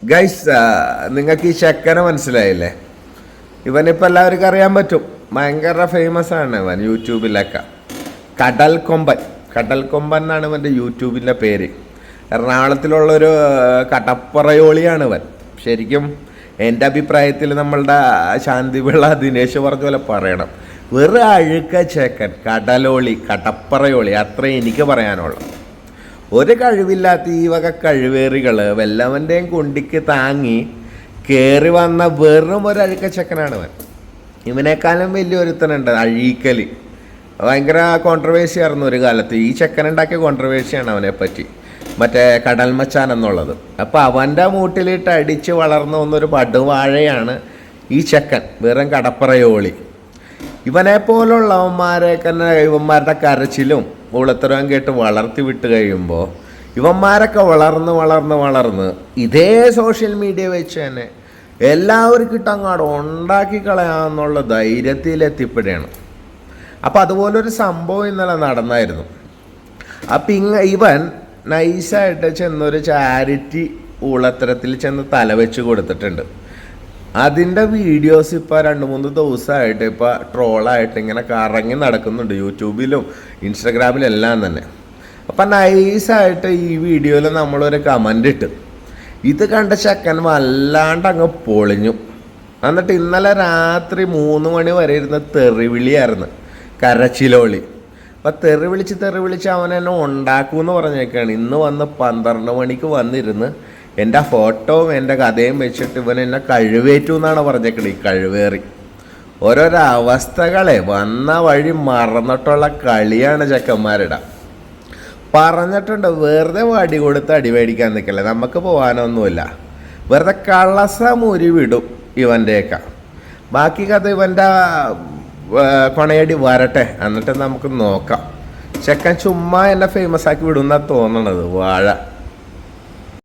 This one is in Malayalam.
ഗൈസ്, നിങ്ങൾക്ക് ഈ ചെക്കനെ മനസ്സിലായില്ലേ? ഇവനിപ്പോൾ എല്ലാവർക്കും അറിയാൻ പറ്റും. ഭയങ്കര ഫേമസ് ആണ് ഇവൻ യൂട്യൂബിലൊക്കെ. കടൽ കൊമ്പൻ എന്നാണ് ഇവൻ്റെ യൂട്യൂബിൻ്റെ പേര്. എറണാകുളത്തിലുള്ളൊരു കടപ്പറയോളിയാണ് ഇവൻ. ശരിക്കും എൻ്റെ അഭിപ്രായത്തിൽ നമ്മളുടെ ശാന്തിപിള്ള ദിനേശ് പറഞ്ഞ പോലെ പറയണം, വെറും അഴുക്ക ചെക്കൻ, കടപ്പറയോളി, അത്രയും എനിക്ക് പറയാനുള്ളൂ. ഒരു കഴിവില്ലാത്ത ഈ വക കഴിവേറികൾ വല്ലവൻ്റെയും കുണ്ടിക്ക് താങ്ങി കയറി വന്ന വെറും ഒരു അഴുക്ക ചെക്കനാണ് ഇവൻ. ഇവനേക്കാളും വലിയൊരുത്തനുണ്ട് അഴീക്കൽ. ഭയങ്കര കോൺട്രവേഴ്സി ആയിരുന്നു ഒരു കാലത്ത്. ഈ ചെക്കനുണ്ടാക്കിയ കോൺട്രവേഴ്സിയാണ് അവനെപ്പറ്റി, മറ്റേ കടൽ മച്ചാൻ എന്നുള്ളത്. അപ്പോൾ അവൻ്റെ മൂട്ടിലിട്ട് അടിച്ച് വളർന്നു വന്നൊരു പടുവാഴയാണ് ഈ ചെക്കൻ, വെറും കടപ്പറയോളി. ഇവനെപ്പോലുള്ളവന്മാരെയൊക്കെ ഇവന്മാരുടെ കരച്ചിലും ഉളത്തരവും കേട്ട് വളർത്തി വിട്ട് കഴിയുമ്പോൾ ഇവന്മാരൊക്കെ വളർന്ന് ഇതേ സോഷ്യൽ മീഡിയ വെച്ച് തന്നെ എല്ലാവർക്കും ഇട്ടങ്ങാട് ഉണ്ടാക്കി കളയാമെന്നുള്ള ധൈര്യത്തിലെത്തിപ്പെടുകയാണ്. അപ്പോൾ അതുപോലൊരു സംഭവം ഇന്നലെ നടന്നായിരുന്നു. അപ്പം ഇവൻ നൈസായിട്ട് ചെന്നൊരു ചാരിറ്റി ഉളത്തരത്തിൽ ചെന്ന് തലവെച്ച് കൊടുത്തിട്ടുണ്ട്. അതിൻ്റെ വീഡിയോസ് ഇപ്പോൾ 2-3 ദിവസമായിട്ട് ഇപ്പോൾ ട്രോളായിട്ട് ഇങ്ങനെ കറങ്ങി നടക്കുന്നുണ്ട് യൂട്യൂബിലും ഇൻസ്റ്റഗ്രാമിലും എല്ലാം തന്നെ. അപ്പം നൈസായിട്ട് ഈ വീഡിയോയിൽ നമ്മളൊരു കമൻ്റ് ഇട്ട് ഇത് കണ്ട ചെക്കൻ വല്ലാണ്ട് അങ്ങ് പൊളിഞ്ഞു. എന്നിട്ട് ഇന്നലെ രാത്രി 3 മണി വരെ ഇരുന്ന് തെറിവിളിയായിരുന്നു, കരച്ചിലോളി. അപ്പം തെറി വിളിച്ച് അവൻ എന്നെ ഉണ്ടാക്കുമെന്ന് പറഞ്ഞേക്കാണ്. ഇന്ന് വന്ന് 12 മണിക്ക് വന്നിരുന്ന് എൻ്റെ ഫോട്ടോവും എൻ്റെ കഥയും വെച്ചിട്ട് ഇവൻ എന്നെ കഴിവേറ്റു എന്നാണ് പറഞ്ഞേക്കണത്. ഈ കഴിവേറി ഓരോരോ അവസ്ഥകളെ വന്ന വഴി മറന്നിട്ടുള്ള കളിയാണ് ചെക്കന്മാരുടെ. പറഞ്ഞിട്ടുണ്ട്, വെറുതെ വടി കൊടുത്ത് അടി മേടിക്കാൻ നിൽക്കല്ലേ, നമുക്ക് പോകാനൊന്നുമില്ല. വെറുതെ കള്ളസമുരി വിടും ഇവൻ്റെയൊക്കെ. ബാക്കി കഥ ഇവൻ്റെ കൊണയടി വരട്ടെ, എന്നിട്ട് നമുക്ക് നോക്കാം. ചെക്കൻ ചുമ്മാ എന്നെ ഫേമസ് ആക്കി വിടുമെന്നാണ് തോന്നണത്. വാഴ